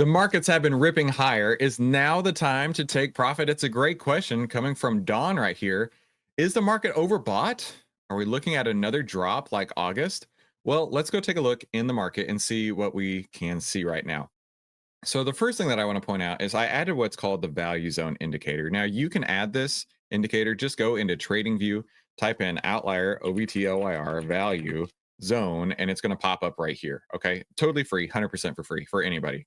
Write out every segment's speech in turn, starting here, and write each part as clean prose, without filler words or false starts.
The markets have been ripping higher. Is now the time to take profit? It's a great question coming from Dawn right here. Is the market overbought? Are we looking at another drop like August? Well, let's go take a look in the market and see what we can see right now. So the first thing that I want to point out is I added what's called the value zone indicator. Now you can add this indicator, just go into trading view, type in outlier OVTLYR value zone, and it's going to pop up right here. Okay. Totally free, 100% for free for anybody.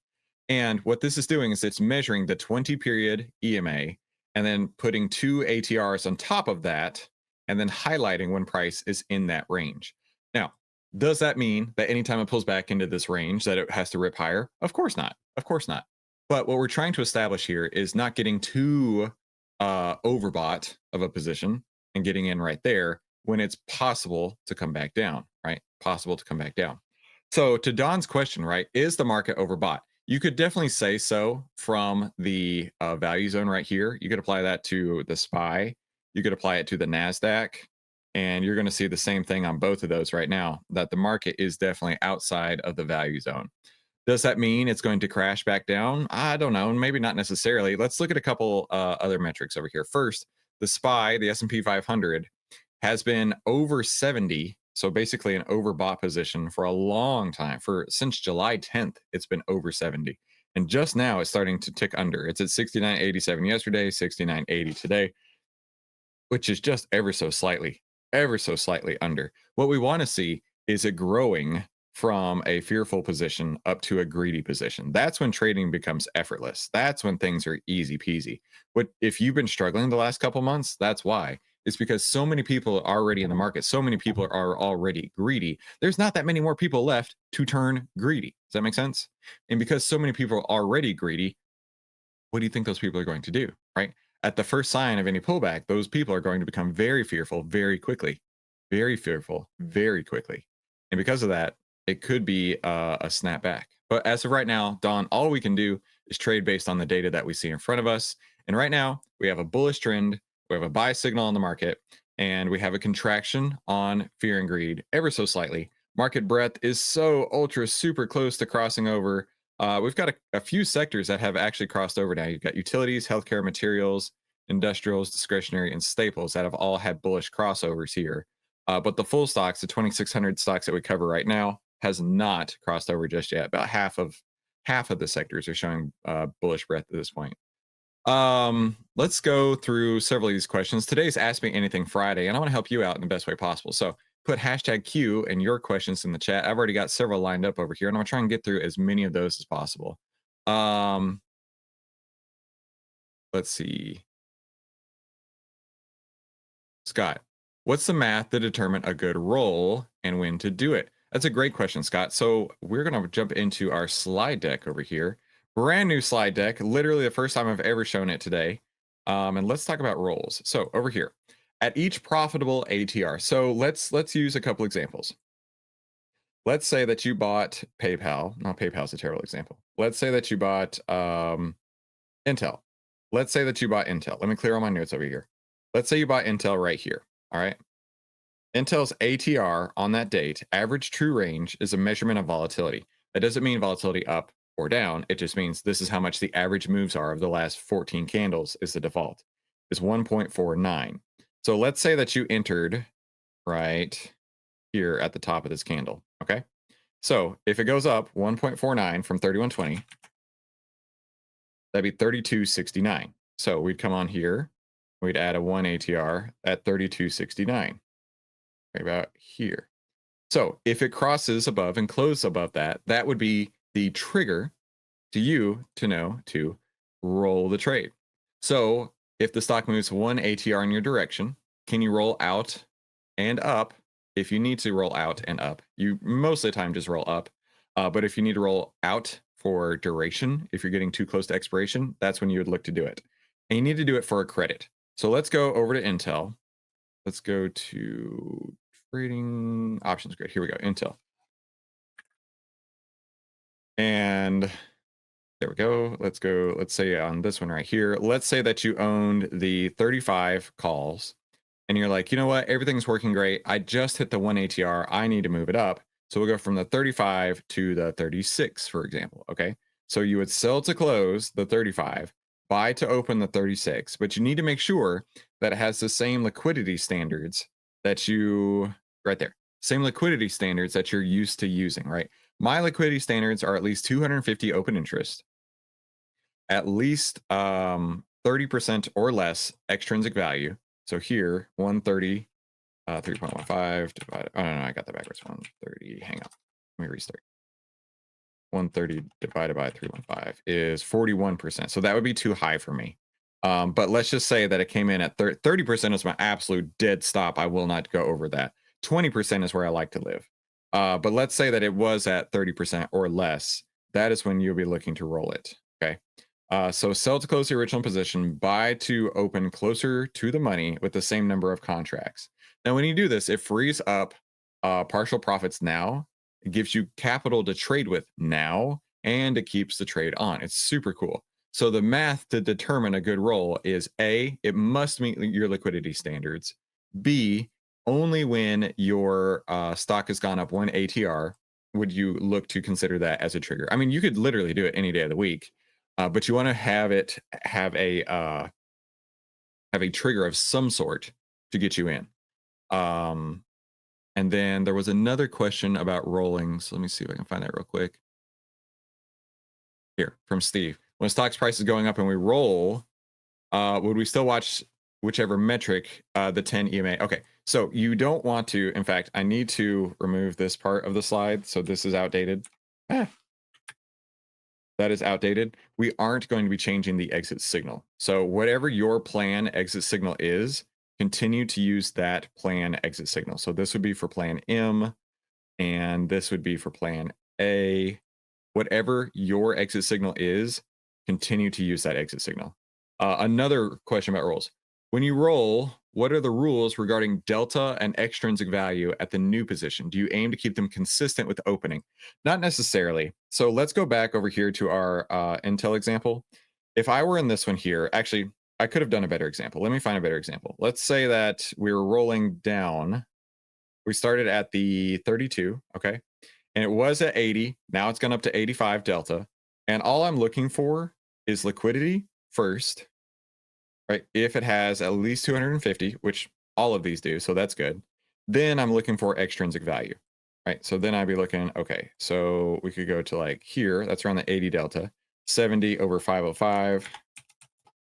And what this is doing is it's measuring the 20 period EMA and then putting two ATRs on top of that and then highlighting when price is in that range. Now, does that mean that anytime it pulls back into this range that it has to rip higher? Of course not. Of course not. But what we're trying to establish here is not getting too overbought of a position and getting in right there when it's possible to come back down, right? Possible to come back down. So to Don's question, right, is the market overbought? You could definitely say so from the value zone right here. You could apply that to the SPY. You could apply it to the Nasdaq. And you're going to see the same thing on both of those right now, that the market is definitely outside of the value zone. Does that mean it's going to crash back down? I don't know. Maybe not necessarily. Let's look at a couple other metrics over here. First, the SPY, the S&P 500, has been over 70. So basically an overbought position for a long time. Since July 10th, it's been over 70. And just now it's starting to tick under. It's at 69.87 yesterday, 69.80 today, which is just ever so slightly under. What we want to see is it growing from a fearful position up to a greedy position. That's when trading becomes effortless. That's when things are easy peasy. But if you've been struggling the last couple months, that's why. It's because so many people are already in the market. So many people are already greedy. There's not that many more people left to turn greedy. Does that make sense? And because so many people are already greedy, what do you think those people are going to do, right? At the first sign of any pullback, those people are going to become very fearful very quickly, very fearful very quickly. And because of that, it could be a snapback. But as of right now, Don, all we can do is trade based on the data that we see in front of us. And right now, we have a bullish trend, we have a buy signal on the market, and we have a contraction on fear and greed ever so slightly. Market breadth is so ultra super close to crossing over. We've got a few sectors that have actually crossed over now. You've got utilities, healthcare, materials, industrials, discretionary, and staples that have all had bullish crossovers here. But the full stocks, the 2,600 stocks that we cover right now, has not crossed over just yet. About half of the sectors are showing bullish breadth at this point. Let's go through several of these questions. Today's Ask Me Anything Friday, and I want to help you out in the best way possible. So put hashtag Q and your questions in the chat. I've already got several lined up over here, and I'm gonna try and get through as many of those as possible. Let's see. Scott, what's the math to determine a good roll and when to do it? That's a great question, Scott. So we're gonna jump into our slide deck over here. Brand new slide deck, literally the first time I've ever shown it today. And let's talk about rolls. So over here, at each profitable ATR. So let's use a couple examples. Let's say that you bought PayPal. Not PayPal is a terrible example. Let's say that you bought Intel. Let's say that you bought Intel. Let me clear all my notes over here. Let's say you bought Intel right here. All right. Intel's ATR on that date, average true range, is a measurement of volatility. That doesn't mean volatility up or down. It just means this is how much the average moves are of the last 14 candles is the default. Is 1.49. So let's say that you entered right here at the top of this candle. Okay. So if it goes up 1.49 from 31.20, that'd be 32.69. So we'd come on here, we'd add a 1 ATR at 32.69. Right about here. So if it crosses above and closes above that, that would be the trigger to you to know to roll the trade. So if the stock moves 1 ATR in your direction, can you roll out and up? If you need to roll out and up, you most of the time just roll up. But if you need to roll out for duration, if you're getting too close to expiration, that's when you would look to do it. And you need to do it for a credit. So let's go over to Intel. Let's go to trading options grid. Here we go, Intel. And there we go. Let's go. Let's say on this one right here, let's say that you owned the 35 calls and you're like, you know what? Everything's working great. I just hit the 1 ATR. I need to move it up. So we'll go from the 35 to the 36, for example. Okay. So you would sell to close the 35, buy to open the 36, but you need to make sure that it has the same liquidity standards that you, right there, same liquidity standards that you're used to using, right? My liquidity standards are at least 250 open interest, at least 30% or less extrinsic value. So here, 130, 3.15 divided, oh no, I got that backwards, 130, hang on, let me restart. 130 divided by 315 is 41%. So that would be too high for me. But let's just say that it came in at 30% is my absolute dead stop. I will not go over that. 20% is where I like to live. But let's say that it was at 30% or less. That is when you'll be looking to roll it. Okay. So sell to close the original position, buy to open closer to the money with the same number of contracts. Now, when you do this, it frees up partial profits now. It gives you capital to trade with now, and it keeps the trade on. It's super cool. So the math to determine a good roll is A, it must meet your liquidity standards. B, only when your stock has gone up 1 ATR would you look to consider that as a trigger. I mean, you could literally do it any day of the week, but you want to have it have a trigger of some sort to get you in. And then there was another question about rolling. So let me see if I can find that real quick. Here from Steve. When stock's price is going up and we roll, would we still watch whichever metric, the 10 EMA? Okay, so you don't want to. In fact, I need to remove this part of the slide. So this is outdated. That is outdated. We aren't going to be changing the exit signal. So whatever your plan exit signal is, continue to use that plan exit signal. So this would be for plan M, and this would be for plan A. Whatever your exit signal is, continue to use that exit signal. Another question about rolls. When you roll, what are the rules regarding delta and extrinsic value at the new position? Do you aim to keep them consistent with opening? Not necessarily. So let's go back over here to our Intel example. If I were in this one here, actually, I could have done a better example. Let me find a better example. Let's say that we were rolling down. We started at the 32, okay? And it was at 80. Now it's gone up to 85 delta. And all I'm looking for is liquidity first, right? If it has at least 250, which all of these do, so that's good. Then I'm looking for extrinsic value, right? So then I'd be looking, okay, so we could go to like here, that's around the 80 delta. 70 over 505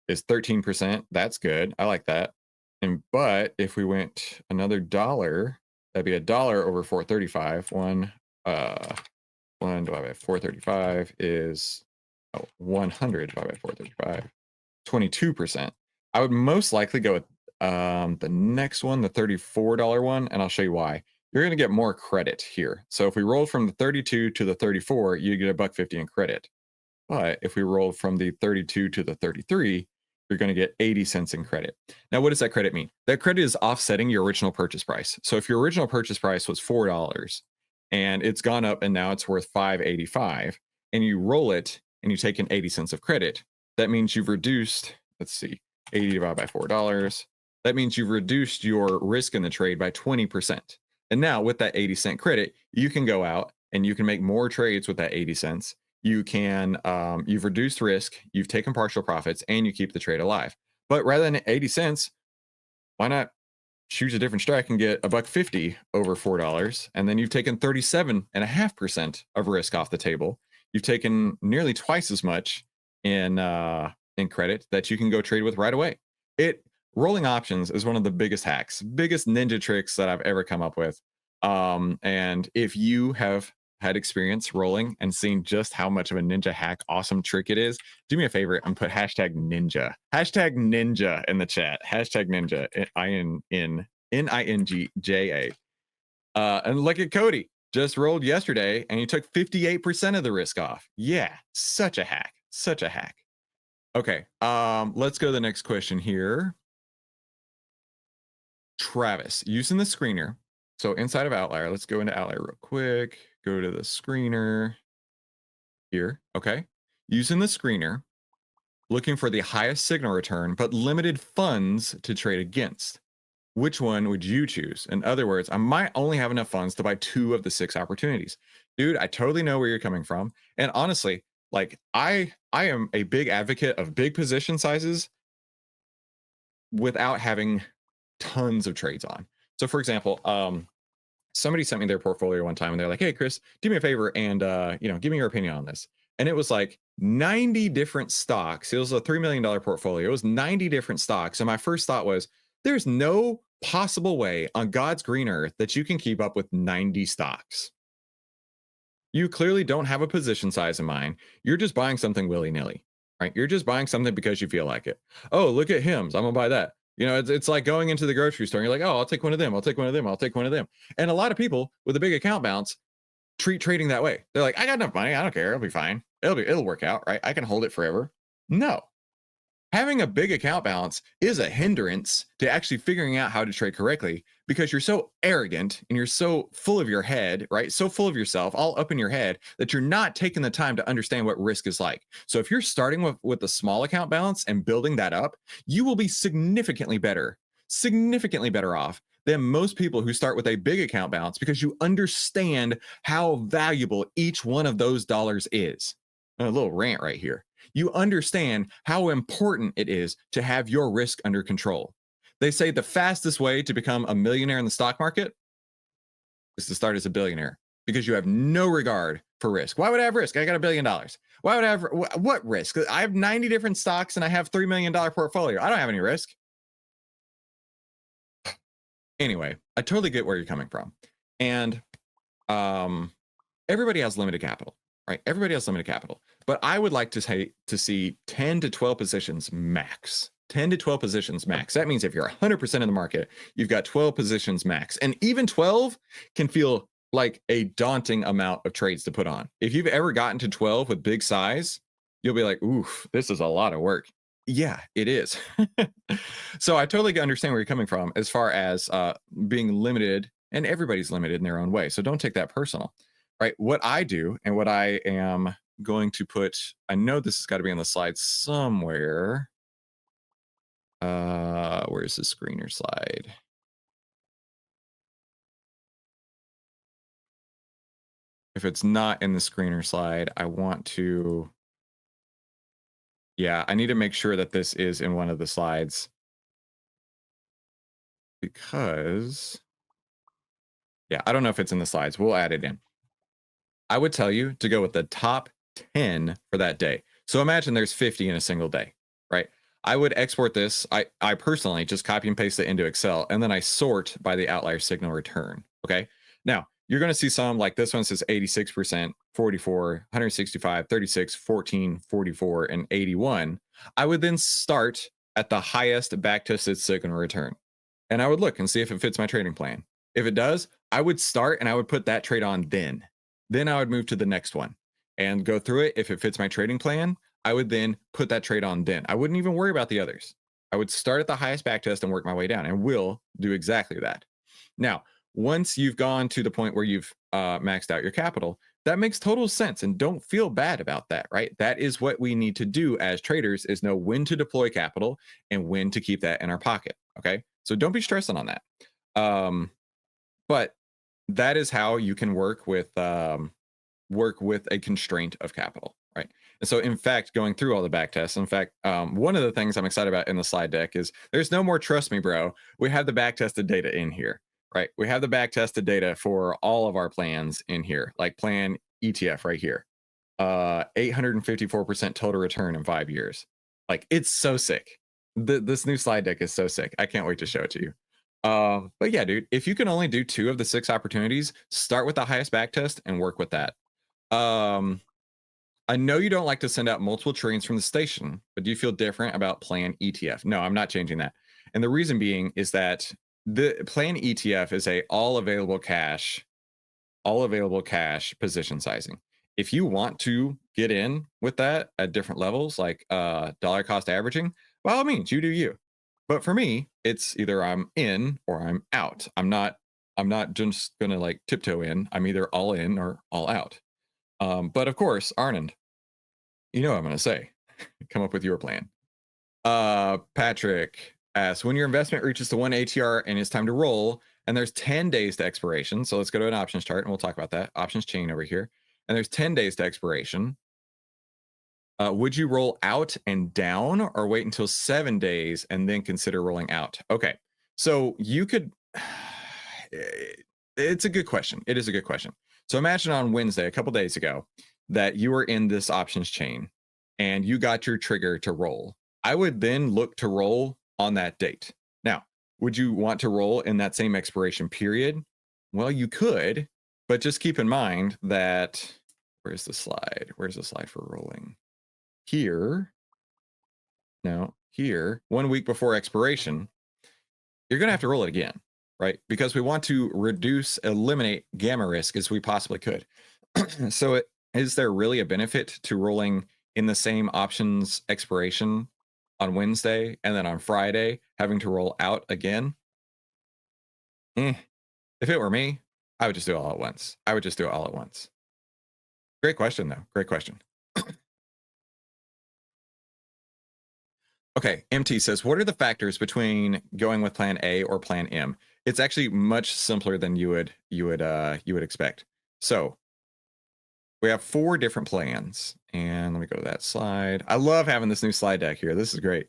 is 13%. That's good. I like that. But if we went another dollar, that'd be $1 over 435. 1 divided by 435 is 100 divided by 435, 22%. I would most likely go with the next one, the $34 one, and I'll show you why. You're going to get more credit here. So if we roll from the 32 to the 34, you get $1.50 in credit. But if we roll from the 32 to the 33, you're going to get 80 cents in credit. Now, what does that credit mean? That credit is offsetting your original purchase price. So if your original purchase price was $4 and it's gone up and now it's worth $5.85, and you roll it and you take in 80 cents of credit, that means you've reduced, let's see, 80 divided by $4. That means you've reduced your risk in the trade by 20%. And now with that 80 cent credit, you can go out and you can make more trades with that 80 cents. You can, you've reduced risk, you've taken partial profits, and you keep the trade alive. But rather than 80 cents, why not choose a different strike and get $1.50 over $4? And then you've taken 37.5% of risk off the table. You've taken nearly twice as much in credit that you can go trade with right away. Rolling options is one of the biggest hacks, biggest ninja tricks that I've ever come up with. And if you have had experience rolling and seeing just how much of a ninja hack awesome trick it is, do me a favor and put #ninja in the chat. #ninja, NINGJA. And look at Cody, just rolled yesterday and he took 58% of the risk off. Yeah, such a hack. Okay, let's go to the next question here. Travis, using the screener. So inside of OVTLYR, let's go into OVTLYR real quick. Go to the screener here. Okay. Using the screener, looking for the highest signal return, but limited funds to trade against. Which one would you choose? In other words, I might only have enough funds to buy 2 of the 6 opportunities. Dude, I totally know where you're coming from. And honestly, Like I am a big advocate of big position sizes without having tons of trades on. So for example, somebody sent me their portfolio one time and they're like, "Hey Chris, do me a favor and give me your opinion on this." And it was like 90 different stocks. It was a $3 million portfolio. It was 90 different stocks. And my first thought was, there's no possible way on God's green earth that you can keep up with 90 stocks. You clearly don't have a position size in mind. You're just buying something willy-nilly, right? You're just buying something because you feel like it. Oh, look at Hims. I'm gonna buy that. It's like going into the grocery store and you're like, oh, I'll take one of them. I'll take one of them. I'll take one of them. And a lot of people with a big account balance treat trading that way. They're like, I got enough money. I don't care. It'll be fine. It'll work out, right? I can hold it forever. No, having a big account balance is a hindrance to actually figuring out how to trade correctly because you're so arrogant and you're so full of your head, right? So full of yourself, all up in your head that you're not taking the time to understand what risk is like. So if you're starting with a small account balance and building that up, you will be significantly better off than most people who start with a big account balance because you understand how valuable each one of those dollars is. A little rant right here. You understand how important it is to have your risk under control. They say the fastest way to become a millionaire in the stock market is to start as a billionaire because you have no regard for risk. Why would I have risk? I got $1 billion. Why would I have what risk? I have 90 different stocks and I have $3 million portfolio. I don't have any risk. Anyway, I totally get where you're coming from. And everybody has limited capital, right? Everybody has limited capital. But I would like to see 10 to 12 positions max. 10 to 12 positions max. That means if you're 100% in the market, you've got 12 positions max. And even 12 can feel like a daunting amount of trades to put on. If you've ever gotten to 12 with big size, you'll be like, oof, this is a lot of work. Yeah, it is. So I totally understand where you're coming from as far as being limited, and everybody's limited in their own way. So don't take that personal, right? What I do and what I am going to put, I know this has got to be on the slide somewhere. Where's the screener slide? If it's not in the screener slide, I want to, yeah, I need to make sure that this is in one of the slides because, yeah, I don't know if it's in the slides. We'll add it in. I would tell you to go with the top 10 for that day. So imagine there's 50 in a single day, right? I would export this. I personally just copy and paste it into Excel, and then I sort by the outlier signal return. Okay. Now you're going to see some like this one says 86%, 44, 165, 36, 14, 44, and 81. I would then start at the highest backtested signal return. And I would look and see if it fits my trading plan. If it does, I would start and I would put that trade on then. Then I would move to the next one and go through it. If it fits my trading plan, I would then put that trade on then. I wouldn't even worry about the others. I would start at the highest backtest and work my way down, and will do exactly that. Now, once you've gone to the point where you've maxed out your capital, that makes total sense, and don't feel bad about that, right? That is what we need to do as traders, is know when to deploy capital and when to keep that in our pocket, okay? So don't be stressing on that. But that is how you can work with a constraint of capital, right? And so, in fact, going through all the back tests, in fact, one of the things I'm excited about in the slide deck is there's no more trust me, bro. We have the back tested data in here, right? We have the back tested data for all of our plans in here, like plan ETF right here, 854% total return in 5 years. Like, it's so sick. This new slide deck is so sick. I can't wait to show it to you. But yeah, dude, if you can only do 2 of the 6 opportunities, start with the highest back test and work with that. I know you don't like to send out multiple trades from the station, but do you feel different about plan ETF? No, I'm not changing that. And the reason being is that the plan ETF is a all available cash position sizing. If you want to get in with that at different levels, like dollar cost averaging, by all means, you do you. But for me, it's either I'm in or I'm out. I'm not just gonna like tiptoe in. I'm either all in or all out. But of course, Arnand, you know what I'm gonna say. Come up with your plan. Patrick asks, when your investment reaches the 1 ATR and it's time to roll, and there's 10 days to expiration. So let's go to an options chart and we'll talk about that. Options chain over here. And there's 10 days to expiration. Would you roll out and down or wait until 7 days and then consider rolling out? Okay. So you could, it's a good question. It is a good question. So imagine on Wednesday, a couple days ago, that you were in this options chain and you got your trigger to roll. I would then look to roll on that date. Now, would you want to roll in that same expiration period? Well, you could, but just keep in mind that where's the slide? Where's the slide for rolling? Here, no, here, 1 week before expiration, you're going to have to roll it again, right? Because we want to eliminate gamma risk as we possibly could. So, is there really a benefit to rolling in the same options expiration on Wednesday and then on Friday having to roll out again? If it were me, I would just do it all at once. I would just do it all at once. Great question, though. Great question. Okay, MT says, what are the factors between going with plan A or plan M? It's actually much simpler than you would expect. So we have 4 different plans, and let me go to that slide. I love having this new slide deck here. This is great.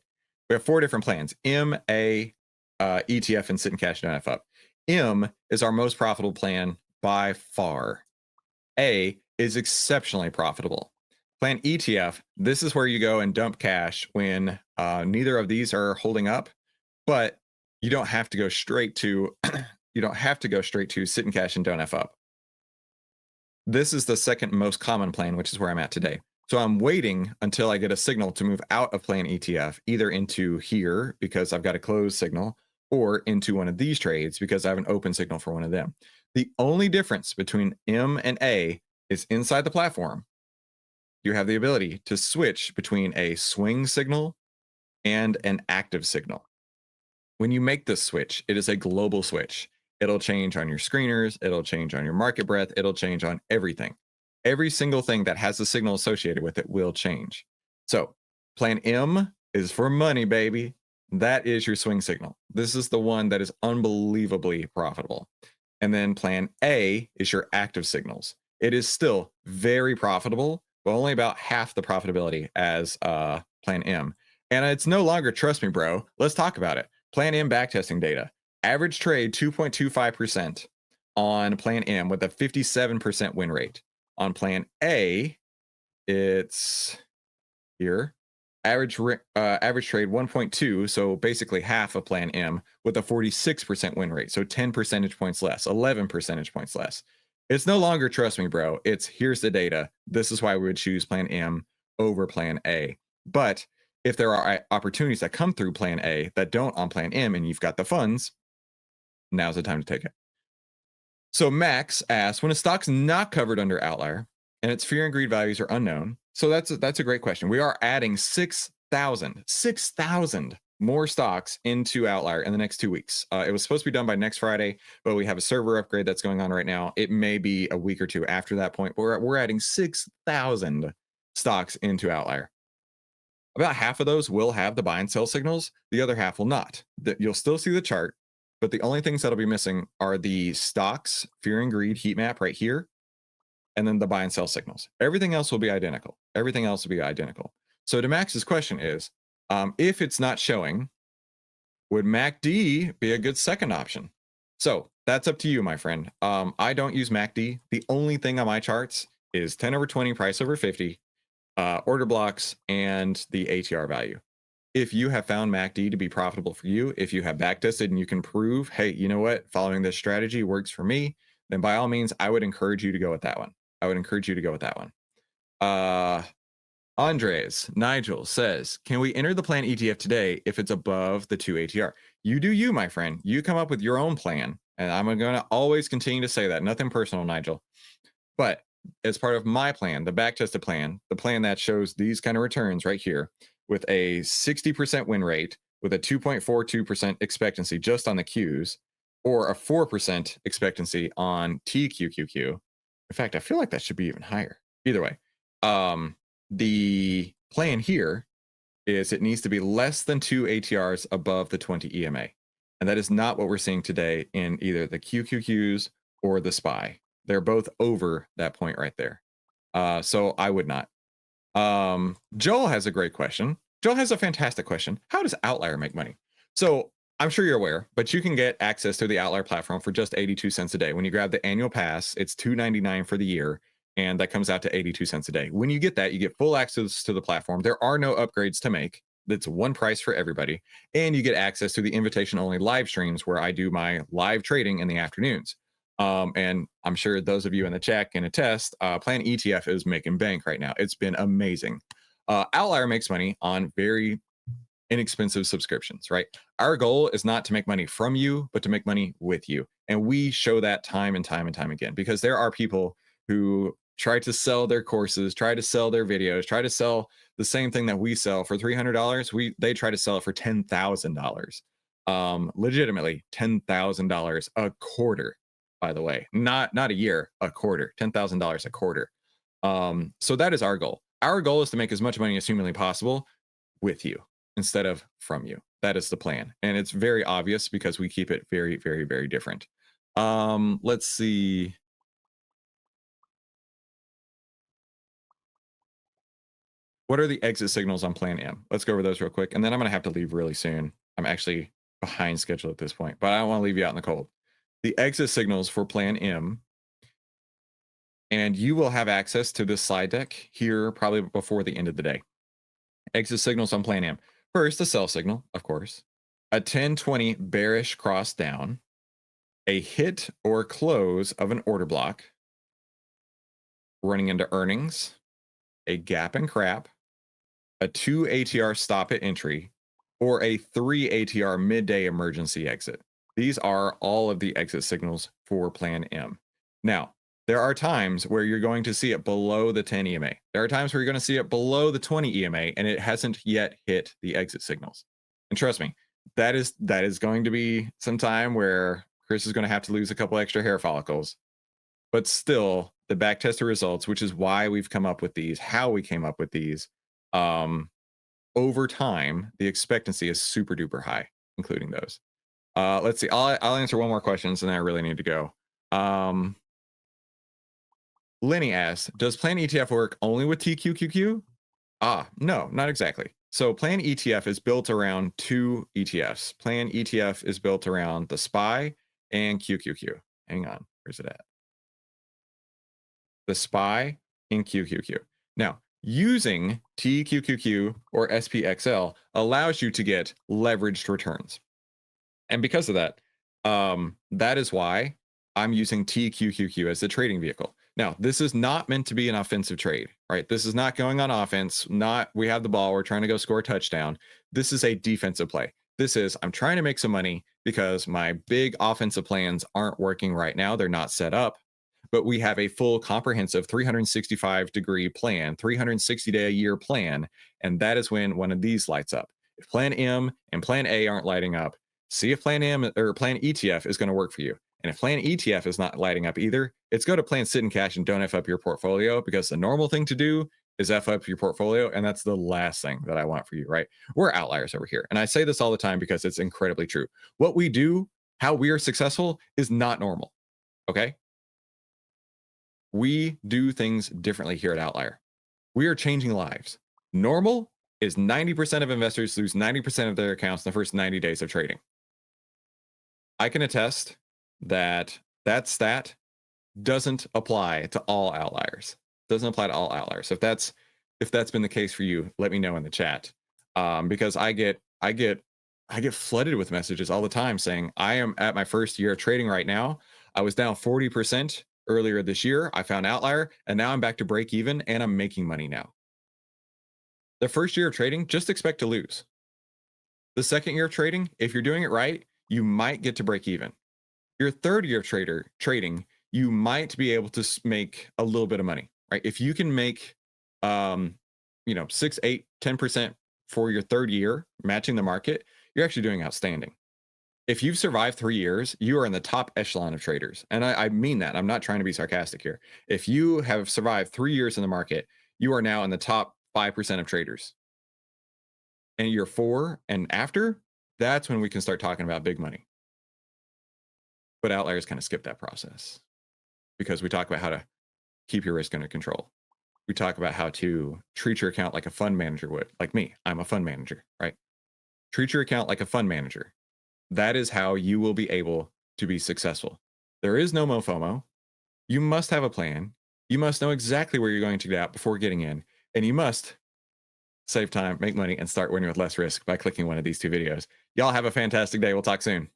We have 4 different plans: M, A, ETF, and sit and cash and up. M is our most profitable plan by far. A is exceptionally profitable. Plan ETF, this is where you go and dump cash when neither of these are holding up, but you don't have to go straight to you don't have to go straight to sit and cash and don't F up. This is the second most common plan, which is where I'm at today. So I'm waiting until I get a signal to move out of plan ETF, either into here because I've got a closed signal, or into one of these trades because I have an open signal for one of them. The only difference between M and A is inside the platform. You have the ability to switch between a swing signal and an active signal. When you make this switch, it is a global switch. It'll change on your screeners, it'll change on your market breadth, it'll change on everything. Every single thing that has a signal associated with it will change. So, plan M is for money, baby. That is your swing signal. This is the one that is unbelievably profitable. And then plan A is your active signals. It is still very profitable, but only about half the profitability as plan M. And it's no longer, trust me, bro. Let's talk about it. Plan M backtesting data. Average trade 2.25% on plan M with a 57% win rate. On plan A, it's here. Average trade 1.2, so basically half of plan M with a 46% win rate. So 10 percentage points less, 11 percentage points less. It's no longer, trust me, bro. It's here's the data. This is why we would choose plan M over plan A. But if there are opportunities that come through plan A that don't on plan M and you've got the funds, now's the time to take it. So Max asks, when a stock's not covered under OVTLYR and its fear and greed values are unknown. So that's a great question. We are adding 6,000 more stocks into OVTLYR in the next 2 weeks. It was supposed to be done by next Friday, but we have a server upgrade that's going on right now. It may be a week or two after that point. We're adding 6,000 stocks into OVTLYR. About half of those will have the buy and sell signals. The other half will not. You'll still see the chart, but the only things that'll be missing are the stocks, fear and greed heat map right here, and then the buy and sell signals. Everything else will be identical. Everything else will be identical. So to Max's question is, if it's not showing, would MACD be a good second option? So that's up to you, my friend. I don't use MACD. The only thing on my charts is 10 over 20, price over 50, order blocks, and the ATR value. If you have found MACD to be profitable for you, if you have backtested and you can prove, hey, you know what, following this strategy works for me, then by all means, I would encourage you to go with that one. Andres, Nigel says, can we enter the plan ETF today if it's above the 2 ATR? You do you, my friend. You come up with your own plan. And I'm going to always continue to say that. Nothing personal, Nigel. But as part of my plan, the backtested plan, the plan that shows these kind of returns right here with a 60% win rate, with a 2.42% expectancy just on the Qs, or a 4% expectancy on TQQQ. In fact, I feel like that should be even higher. Either way, the plan here is it needs to be less than 2 ATRs above the 20 EMA. And that is not what we're seeing today in either the QQQs or the SPY. They're both over that point right there. So I would not. Joel has a great question. Joel has a fantastic question. How does Outlier make money? So I'm sure you're aware, but you can get access to the Outlier platform for just 82 cents a day. When you grab the annual pass, it's $2.99 for the year, and that comes out to 82 cents a day. When you get that, you get full access to the platform. There are no upgrades to make. That's one price for everybody. And you get access to the invitation only live streams where I do my live trading in the afternoons. And I'm sure those of you in the chat can attest, Plan ETF is making bank right now. It's been amazing. Outlier makes money on very inexpensive subscriptions, right? Our goal is not to make money from you, but to make money with you. And we show that time and time and time again, because there are people who try to sell their courses, try to sell their videos, try to sell the same thing that we sell for $300. They try to sell it for $10,000. Legitimately $10,000 a quarter, by the way, not a year, a quarter, $10,000 a quarter. So that is our goal. Our goal is to make as much money as humanly possible with you instead of from you. That is the plan. And it's very obvious because we keep it very, very, very different. Let's see. What are the exit signals on Plan M? Let's go over those real quick. And then I'm going to have to leave really soon. I'm actually behind schedule at this point, but I don't want to leave you out in the cold. The exit signals for Plan M, and you will have access to this slide deck here probably before the end of the day. Exit signals on Plan M. First, the sell signal, of course. A 10-20 bearish cross down. A hit or close of an order block. Running into earnings. A gap and crap. A 2 ATR stop at entry. Or a 3 ATR midday emergency exit. These are all of the exit signals for Plan M. Now, there are times where you're going to see it below the 10 EMA. There are times where you're going to see it below the 20 EMA, and it hasn't yet hit the exit signals. And trust me, that is going to be some time where Chris is going to have to lose a couple extra hair follicles. But still, the back tested results, which is why we've come up with these, how we came up with these, over time, the expectancy is super duper high, including those. Let's see. I'll answer one more question, and then I really need to go. Lenny asks, does Plan ETF work only with TQQQ? No, not exactly. So Plan ETF is built around two ETFs. Plan ETF is built around the SPY and QQQ. Hang on, where's it at? The SPY and QQQ. Now, using TQQQ or SPXL allows you to get leveraged returns. And because of that, that is why I'm using TQQQ as the trading vehicle. Now, this is not meant to be an offensive trade, right? This is not going on offense. Not we have the ball, we're trying to go score a touchdown. This is a defensive play. This is I'm trying to make some money because my big offensive plans aren't working right now. They're not set up, but we have a full comprehensive 365-degree plan, 360-day a year plan, and that is when one of these lights up. If Plan M and Plan A aren't lighting up, see if Plan M or Plan ETF is going to work for you. And if Plan ETF is not lighting up either, it's go to Plan Sit and Cash and don't F up your portfolio, because the normal thing to do is F up your portfolio. And that's the last thing that I want for you, right? We're outliers over here. And I say this all the time because it's incredibly true. What we do, how we are successful is not normal. Okay. We do things differently here at Outlier. We are changing lives. Normal is 90% of investors lose 90% of their accounts in the first 90 days of trading. I can attest that that stat doesn't apply to all outliers. Doesn't apply to all outliers. If that's been the case for you, let me know in the chat. Because I get flooded with messages all the time saying I am at my first year of trading right now. I was down 40% earlier this year. I found Outlier, and now I'm back to break even, and I'm making money now. The first year of trading, just expect to lose. The second year of trading, if you're doing it right, you might get to break even. Your third year of trading, you might be able to make a little bit of money, right? If you can make, 6, 8, 10% for your third year, matching the market, you're actually doing outstanding. If you've survived 3 years, you are in the top echelon of traders. And I mean that. I'm not trying to be sarcastic here. If you have survived 3 years in the market, you are now in the top 5% of traders. And year 4 and after, that's when we can start talking about big money. But outliers kind of skip that process because we talk about how to keep your risk under control. We talk about how to treat your account like a fund manager would. Like me, I'm a fund manager, right? Treat your account like a fund manager. That is how you will be able to be successful. There is no MoFOMO. You must have a plan. You must know exactly where you're going to get out before getting in. And you must save time, make money, and start winning with less risk by clicking one of these two videos. Y'all have a fantastic day. We'll talk soon.